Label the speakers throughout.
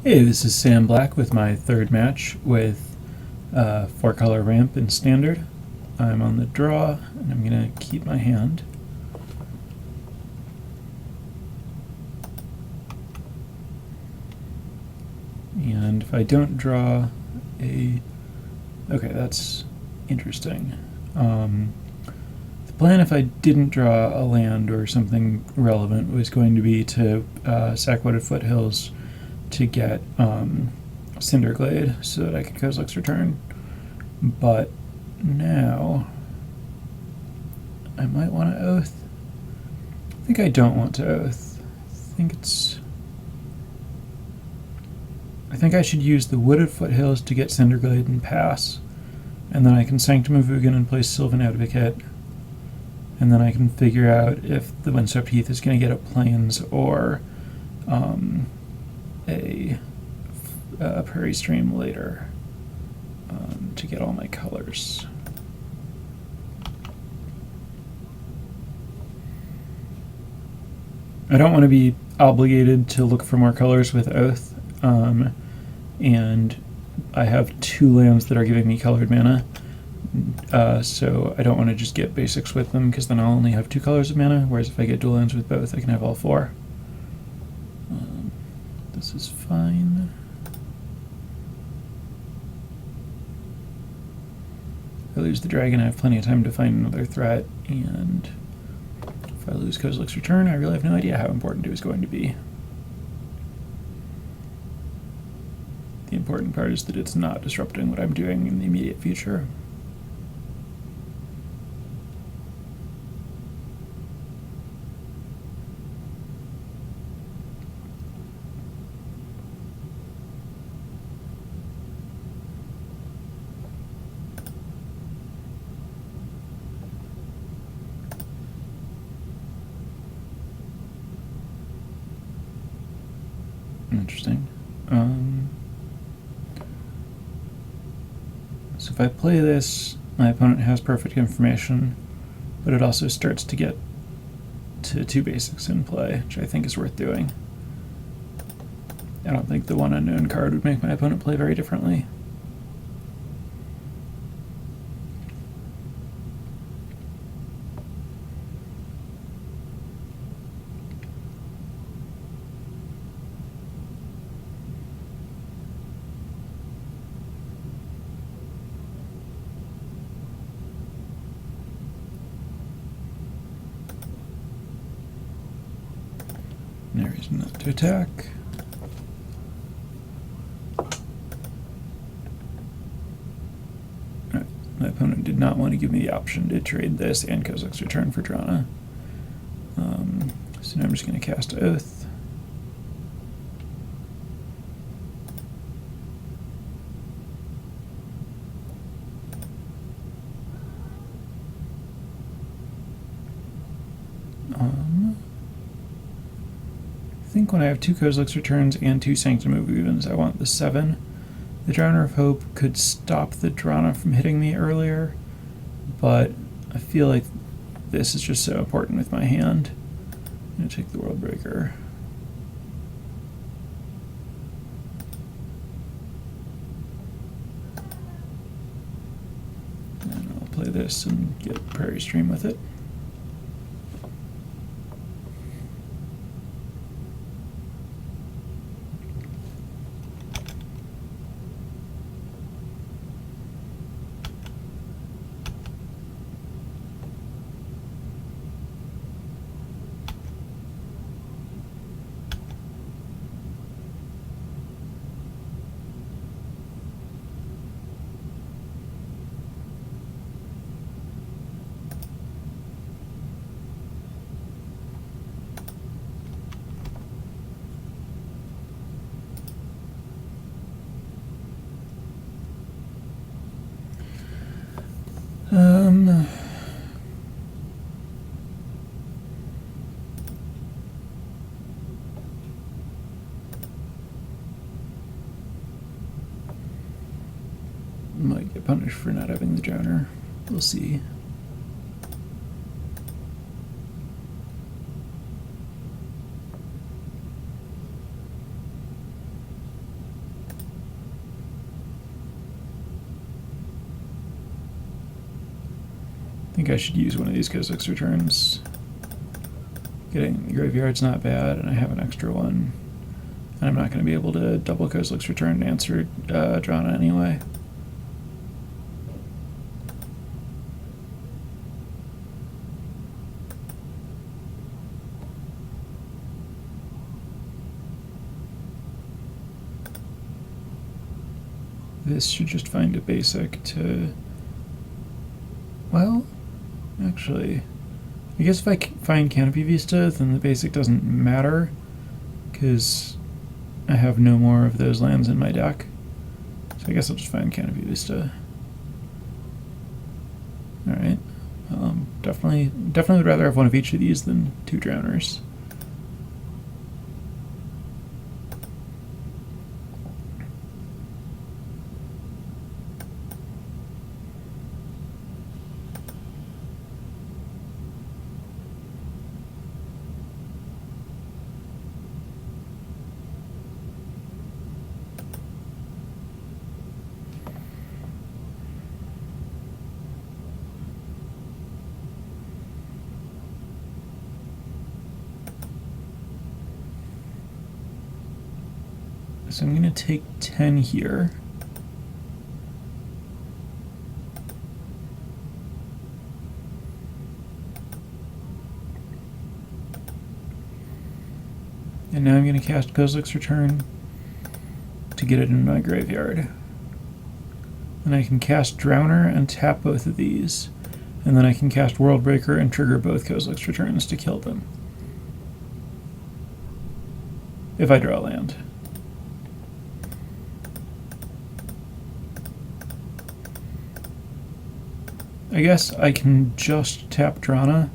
Speaker 1: Hey, this is Sam Black with my third match with 4-color ramp in standard. I'm on the draw, and I'm going to keep my hand. And if I don't draw a... Okay, that's interesting. The plan, if I didn't draw a land or something relevant, was going to be to sack Wooded Foothills to get Cinderglade so that I could Kozilek's Return. But now I might want to Oath. I think I don't want to Oath. I think I should use the Wooded Foothills to get Cinderglade and pass, and then I can Sanctum of Ugin and play Sylvan Advocate, and then I can figure out if the Windswept Heath is going to get a Plains or a Prairie Stream later to get all my colors. I don't want to be obligated to look for more colors with Oath, and I have 2 lands that are giving me colored mana, so I don't want to just get basics with them, because then I'll only have 2 colors of mana, whereas if I get dual lands with both, I can have all 4. This is fine. If I lose the dragon, I have plenty of time to find another threat, and if I lose Kozilek's Return, I really have no idea how important it was going to be. The important part is that it's not disrupting what I'm doing in the immediate future. Interesting. So if I play this, my opponent has perfect information, but it also starts to get to 2 basics in play, which I think is worth doing. I don't think the one unknown card would make my opponent play very differently. No reason not to attack. Right. My opponent did not want to give me the option to trade this and Kozilek's Return for Drana. So now I'm just going to cast Oath. I think when I have 2 Kozilek's Returns and 2 Sanctum of Ugins, I want the 7. The Drowner of Hope could stop the Drana from hitting me earlier, but I feel like this is just so important with my hand. I'm going to take the Worldbreaker. And I'll play this and get Prairie Stream with it. Might get punished for not having the Drowner. We'll see. think I should use one of these Kozilek's returns. Getting the graveyard's not bad, and I have an extra one. And I'm not going to be able to double Kozilek's return to answer Drana anyway. This should just find a basic to... Well, actually, I guess if I find Canopy Vista, then the basic doesn't matter, because I have no more of those lands in my deck. So I guess I'll just find Canopy Vista. Alright. Definitely would rather have one of each of these than two Drowners. So I'm going to take 10 here. And now I'm going to cast Kozilek's Return to get it in my graveyard. And I can cast Drowner and tap both of these. And then I can cast Worldbreaker and trigger both Kozilek's Returns to kill them. If I draw land. I guess I can just tap Drana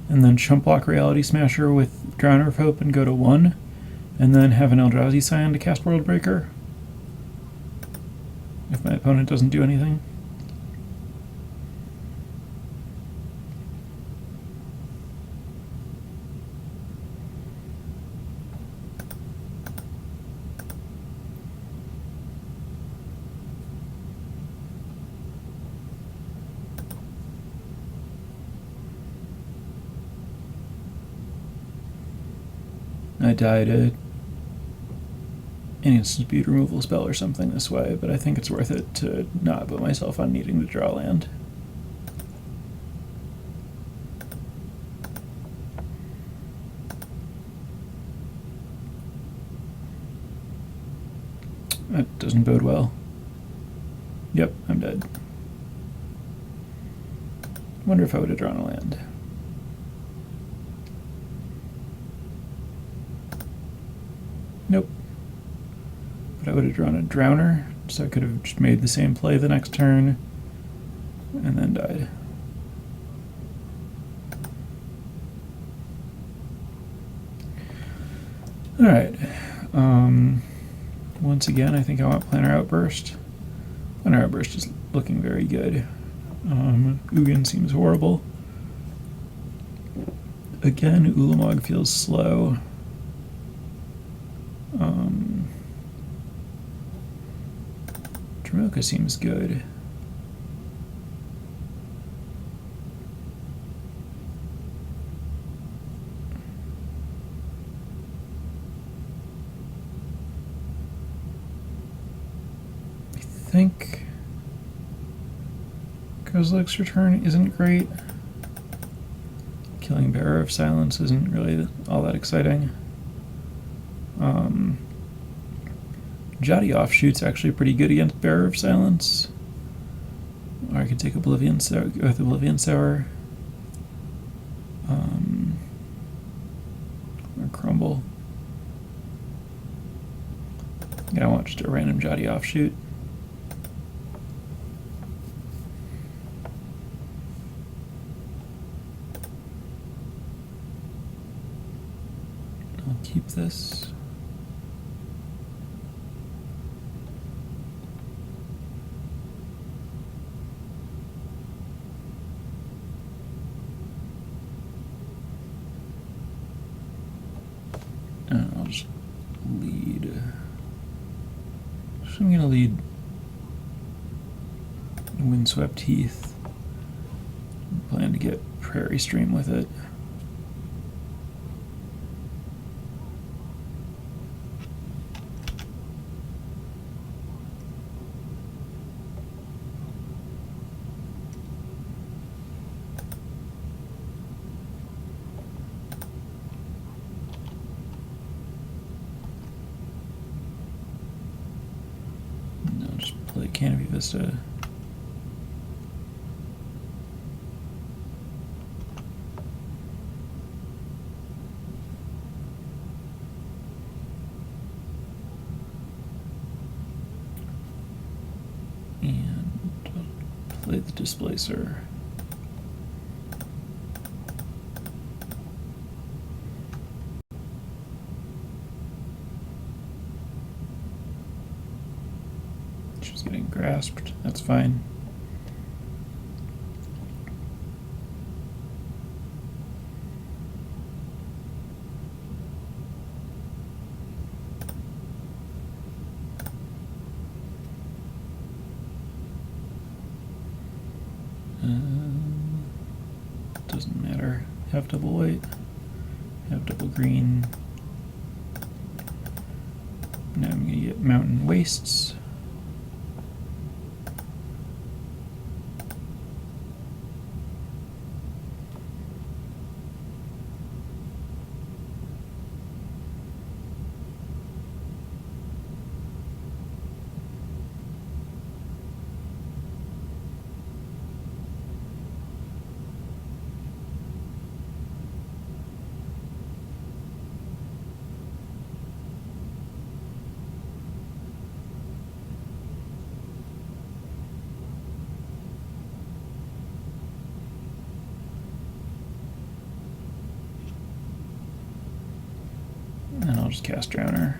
Speaker 1: and then chump block Reality Smasher with Drowner of Hope and go to 1, and then have an Eldrazi Scion to cast Worldbreaker if my opponent doesn't do anything. I died an instant speed removal spell or something this way, but I think it's worth it to not put myself on needing to draw land. That doesn't bode well. Yep, I'm dead. Wonder if I would have drawn a land. Nope. But I would have drawn a Drowner, so I could have just made the same play the next turn, and then died. Alright. Once again, I think I want Planar Outburst. Planar Outburst is looking very good. Ugin seems horrible. Again, Ulamog feels slow. Dromoka seems good. I think Kozilek's Return isn't great. Killing Bearer of Silence isn't really all that exciting. Jotty Offshoot's actually pretty good against Bearer of Silence. Or I could take Oblivion Sour with Oblivion Sour. Or Crumble. Yeah, I want just a random Jotty Offshoot. I'll keep this. I'll just lead. So I'm going to lead Windswept Heath plan to get Prairie Stream with it. And I'll just play Canopy Vista. Play the Displacer. She's getting grasped. That's fine. Doesn't matter. Have double white. Have double green. Now I'm going to get Mountain Wastes. And I'll just cast Drowner.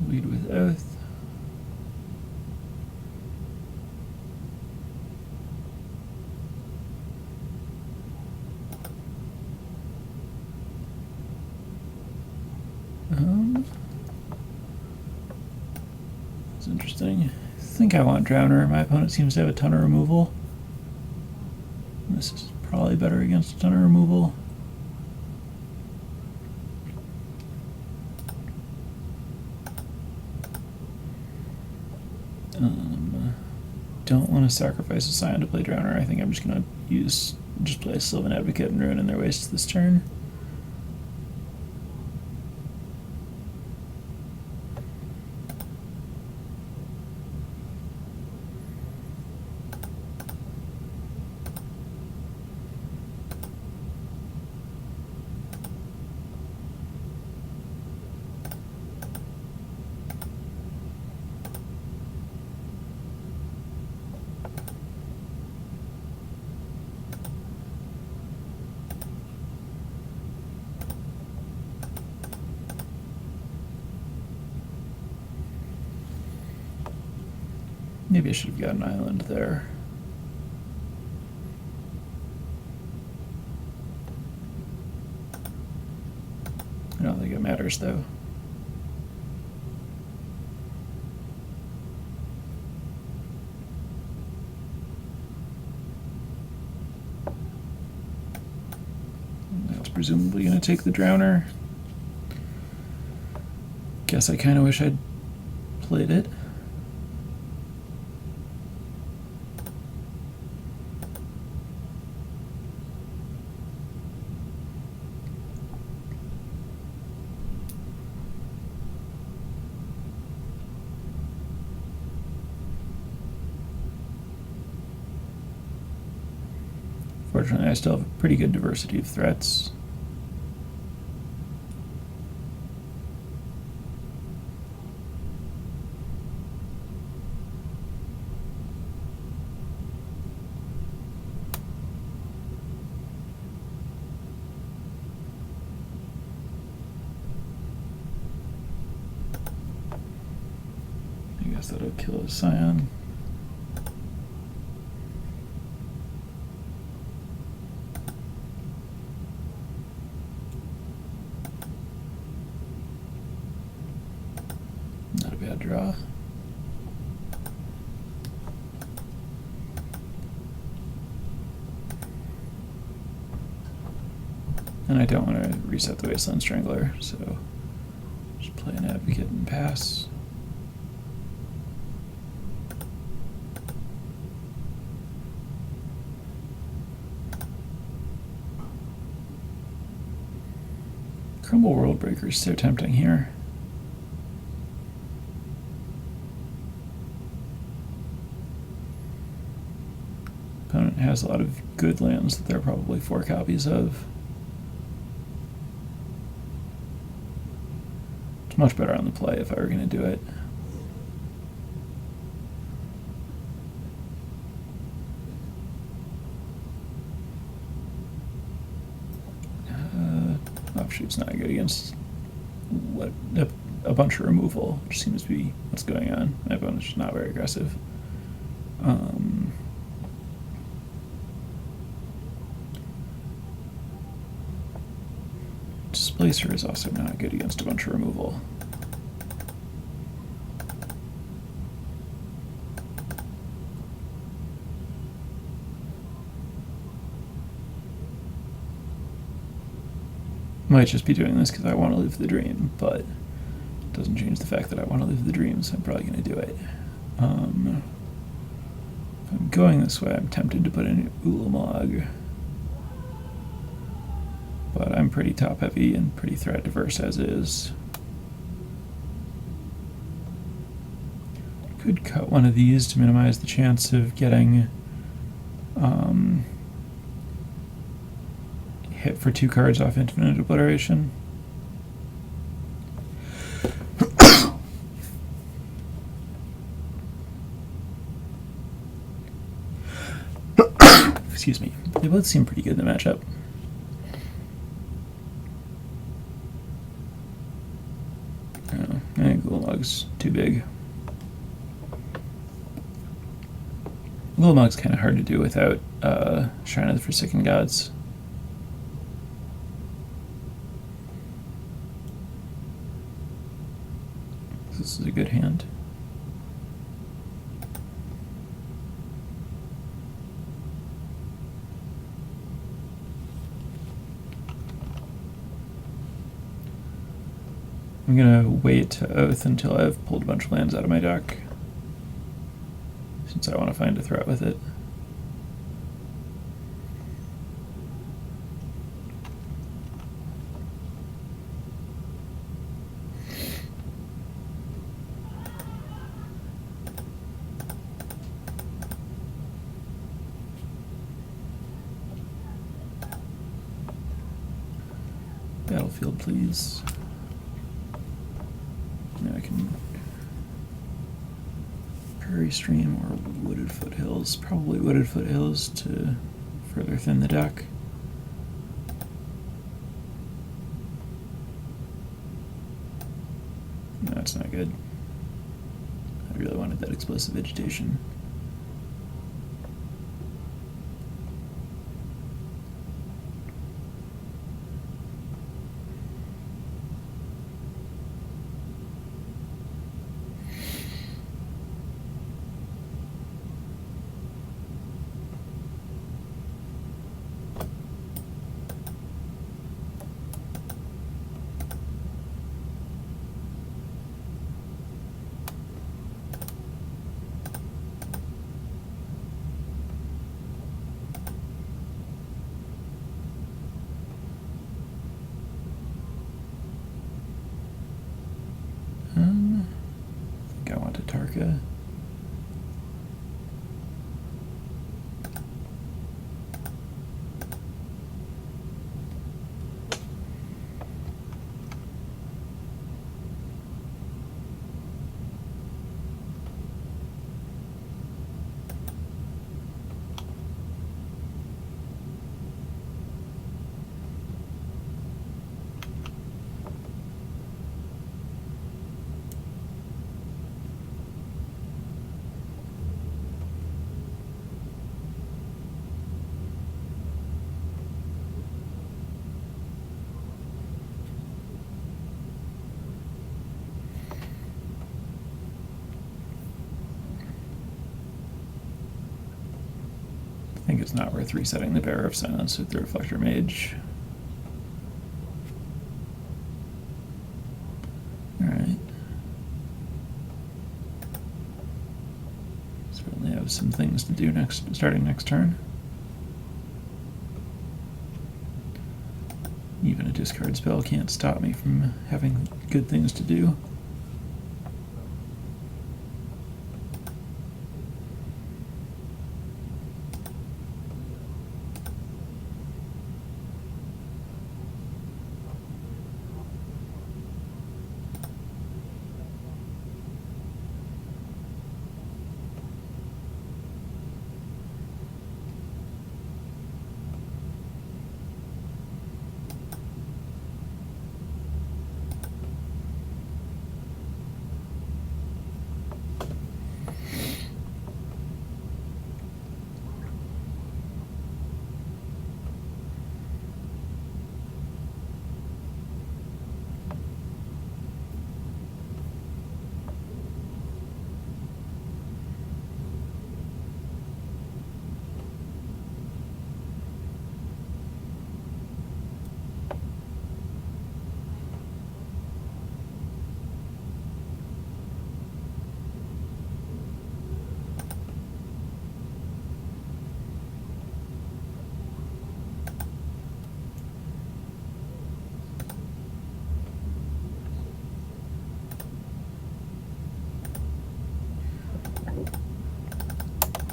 Speaker 1: Lead with Oath. That's interesting. I think I want Drowner. My opponent seems to have a ton of removal. This is probably better against a ton of removal. Don't want to sacrifice a Scion to play Drowner. I think I'm just going to just play a Sylvan Advocate and ruin in their waste this turn. Maybe I should have got an island there. I don't think it matters though. That's presumably going to take the Drowner. Guess I kind of wish I'd played it. Fortunately, I still have a pretty good diversity of threats. guess that'll kill a Scion. Not a bad draw. And I don't want to reset the Wasteland Strangler, so just play an Advocate and pass. Crumble Worldbreaker is so tempting here. Opponent has a lot of good lands that there are probably 4 copies of. It's much better on the play if I were going to do it. Offshoot's not good against what a bunch of removal, which seems to be what's going on. My opponent's just not very aggressive. Displacer is also not good against a bunch of removal. Might just be doing this because I want to live the dream, but it doesn't change the fact that I want to live the dream, so I'm probably going to do it. If I'm going this way, I'm tempted to put in Ulamog. But I'm pretty top heavy and pretty threat diverse as is. Could cut one of these to minimize the chance of getting hit for 2 cards off Infinite Obliteration. Excuse me. They both seem pretty good in the matchup. I think Ulamog's too big. Ulamog's kind of hard to do without Shrine of the Forsaken Gods. This is a good hand. I'm gonna wait to Oath until I've pulled a bunch of lands out of my deck, since I want to find a threat with it. Battlefield, please. Now I can Prairie Stream or Wooded Foothills. Probably Wooded Foothills to further thin the deck. No, that's not good. I really wanted that Explosive Vegetation. I think I want to Tarka. think it's not worth resetting the Bearer of Silence with the Reflector Mage. Alright. Certainly have some things to do starting next turn. Even a discard spell can't stop me from having good things to do.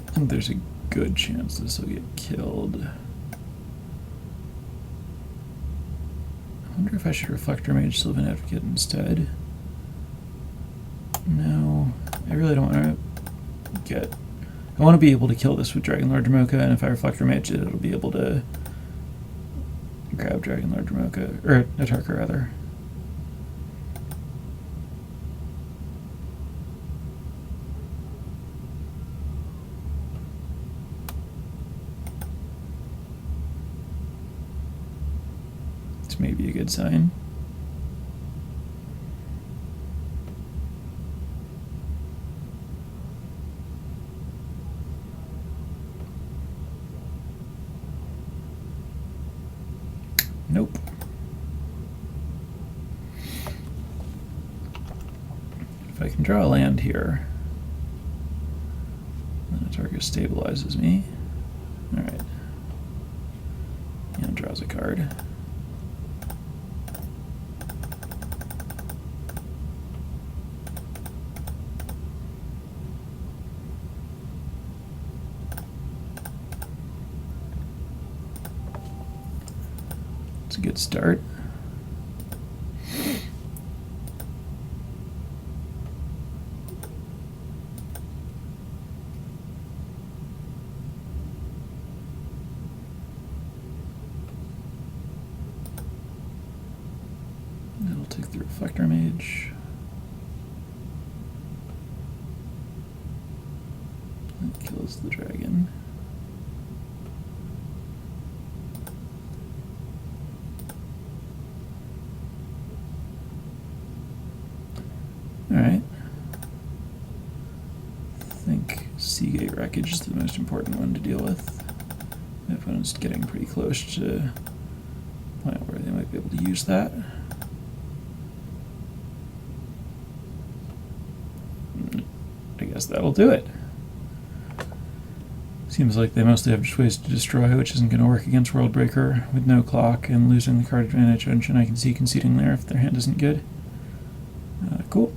Speaker 1: I think there's a good chance this will get killed. I wonder if I should Reflector Mage Sylvan Advocate instead. No, I really don't want to get... I want to be able to kill this with Dragonlord Dromoka, and if I Reflector Mage it, it'll be able to grab Dragonlord Dromoka, or Natarka rather. Maybe a good sign. Nope. If I can draw a land here, then the target stabilizes me. Alright. And draws a card. It's a good start. It'll take the Reflector Mage. That kills the dragon. Alright. I think Seagate Wreckage is the most important one to deal with. My opponent's getting pretty close to the point where they might be able to use that. I guess that'll do it. Seems like they mostly have just ways to destroy, which isn't going to work against Worldbreaker with no clock and losing the card advantage engine. I can see conceding there if their hand isn't good. Cool.